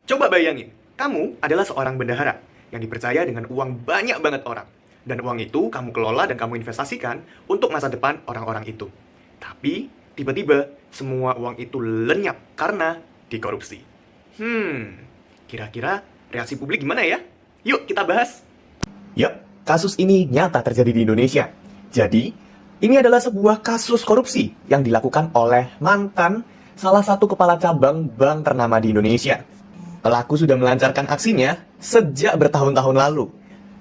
Coba bayangin, kamu adalah seorang bendahara yang dipercaya dengan uang banyak banget orang. Dan uang itu kamu kelola dan kamu investasikan untuk masa depan orang-orang itu. Tapi, tiba-tiba semua uang itu lenyap karena dikorupsi. Kira-kira reaksi publik gimana ya? Yuk kita bahas. Yap, kasus ini nyata terjadi di Indonesia. Jadi, ini adalah sebuah kasus korupsi yang dilakukan oleh mantan salah satu kepala cabang bank ternama di Indonesia. Pelaku sudah melancarkan aksinya sejak bertahun-tahun lalu.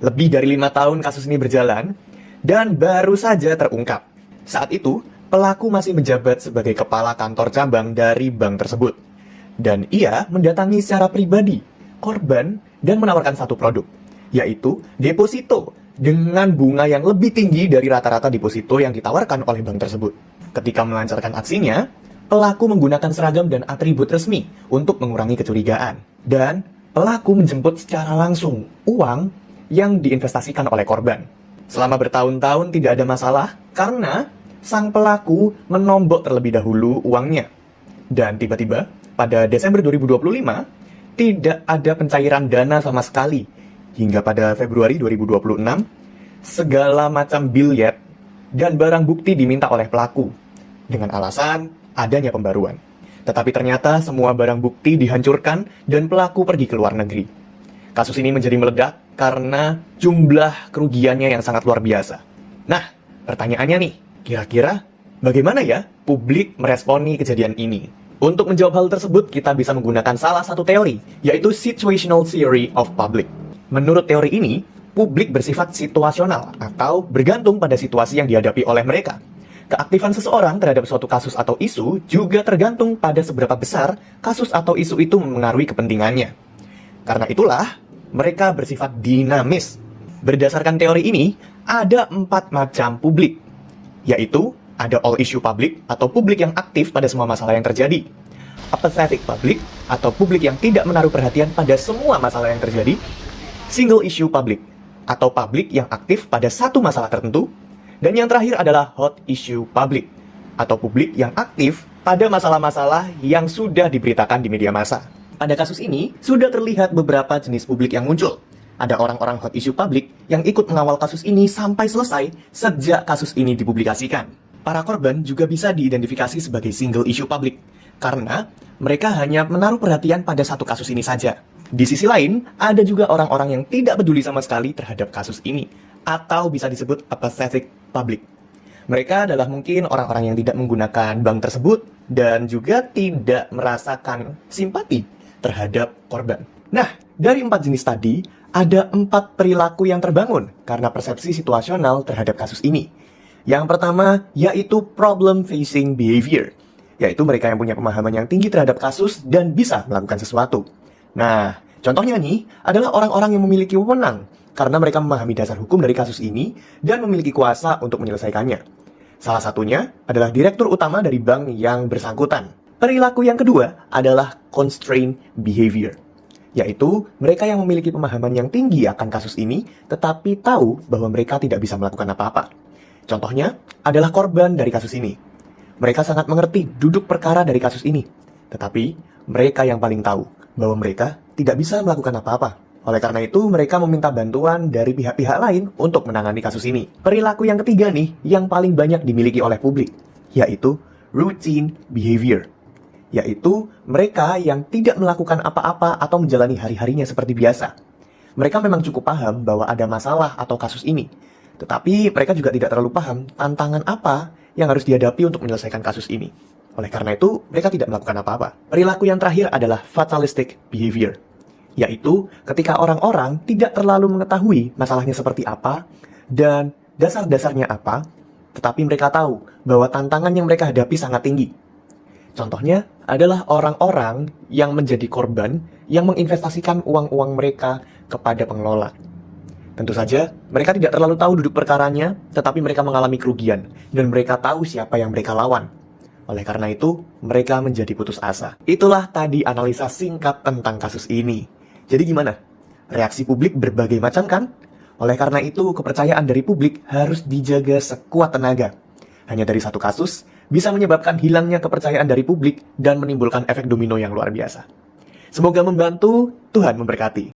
Lebih dari 5 tahun kasus ini berjalan, dan baru saja terungkap. Saat itu, pelaku masih menjabat sebagai kepala kantor cabang dari bank tersebut. Dan ia mendatangi secara pribadi korban dan menawarkan satu produk, yaitu deposito dengan bunga yang lebih tinggi dari rata-rata deposito yang ditawarkan oleh bank tersebut. Ketika melancarkan aksinya, pelaku menggunakan seragam dan atribut resmi untuk mengurangi kecurigaan. Dan pelaku menjemput secara langsung uang yang diinvestasikan oleh korban. Selama bertahun-tahun tidak ada masalah karena sang pelaku menombok terlebih dahulu uangnya. Dan tiba-tiba, pada Desember 2025, tidak ada pencairan dana sama sekali. Hingga pada Februari 2026, segala macam bilet dan barang bukti diminta oleh pelaku dengan alasan adanya pembaruan. Tetapi ternyata semua barang bukti dihancurkan dan pelaku pergi ke luar negeri. Kasus ini menjadi meledak karena jumlah kerugiannya yang sangat luar biasa. Nah, pertanyaannya nih, kira-kira bagaimana ya publik meresponi kejadian ini? Untuk menjawab hal tersebut, kita bisa menggunakan salah satu teori, yaitu Situational Theory of Public. Menurut teori ini, publik bersifat situasional atau bergantung pada situasi yang dihadapi oleh mereka. Keaktifan seseorang terhadap suatu kasus atau isu juga tergantung pada seberapa besar kasus atau isu itu memengaruhi kepentingannya. Karena itulah, mereka bersifat dinamis. Berdasarkan teori ini, ada 4 macam publik, yaitu ada all issue public atau publik yang aktif pada semua masalah yang terjadi, apathetic public atau publik yang tidak menaruh perhatian pada semua masalah yang terjadi, single issue public atau publik yang aktif pada satu masalah tertentu, dan yang terakhir adalah hot issue public atau publik yang aktif pada masalah-masalah yang sudah diberitakan di media massa. Pada kasus ini, sudah terlihat beberapa jenis publik yang muncul. Ada orang-orang hot issue public yang ikut mengawal kasus ini sampai selesai sejak kasus ini dipublikasikan. Para korban juga bisa diidentifikasi sebagai single issue public karena mereka hanya menaruh perhatian pada satu kasus ini saja. Di sisi lain, ada juga orang-orang yang tidak peduli sama sekali terhadap kasus ini, atau bisa disebut apathetic public. Mereka adalah mungkin orang-orang yang tidak menggunakan bank tersebut dan juga tidak merasakan simpati terhadap korban. Nah, dari 4 jenis tadi, ada 4 perilaku yang terbangun karena persepsi situasional terhadap kasus ini. Yang pertama, yaitu problem facing behavior, yaitu mereka yang punya pemahaman yang tinggi terhadap kasus dan bisa melakukan sesuatu. Nah, contohnya nih adalah orang-orang yang memiliki wewenang karena mereka memahami dasar hukum dari kasus ini dan memiliki kuasa untuk menyelesaikannya. Salah satunya adalah direktur utama dari bank yang bersangkutan. Perilaku yang kedua adalah constraint behavior, yaitu mereka yang memiliki pemahaman yang tinggi akan kasus ini tetapi tahu bahwa mereka tidak bisa melakukan apa-apa. Contohnya adalah korban dari kasus ini. Mereka sangat mengerti duduk perkara dari kasus ini, tetapi mereka yang paling tahu bahwa mereka tidak bisa melakukan apa-apa. Oleh karena itu, mereka meminta bantuan dari pihak-pihak lain untuk menangani kasus ini. Perilaku yang ketiga nih, yang paling banyak dimiliki oleh publik, yaitu routine behavior. Yaitu mereka yang tidak melakukan apa-apa atau menjalani hari-harinya seperti biasa. Mereka memang cukup paham bahwa ada masalah atau kasus ini, tetapi mereka juga tidak terlalu paham tantangan apa yang harus dihadapi untuk menyelesaikan kasus ini. Oleh karena itu, mereka tidak melakukan apa-apa. Perilaku yang terakhir adalah fatalistic behavior, yaitu ketika orang-orang tidak terlalu mengetahui masalahnya seperti apa dan dasar-dasarnya apa, tetapi mereka tahu bahwa tantangan yang mereka hadapi sangat tinggi. Contohnya adalah orang-orang yang menjadi korban yang menginvestasikan uang-uang mereka kepada pengelola. Tentu saja, mereka tidak terlalu tahu duduk perkaranya, tetapi mereka mengalami kerugian, dan mereka tahu siapa yang mereka lawan. Oleh karena itu, mereka menjadi putus asa. Itulah tadi analisa singkat tentang kasus ini. Jadi gimana? Reaksi publik berbagai macam kan? Oleh karena itu, kepercayaan dari publik harus dijaga sekuat tenaga. Hanya dari satu kasus, bisa menyebabkan hilangnya kepercayaan dari publik dan menimbulkan efek domino yang luar biasa. Semoga membantu, Tuhan memberkati.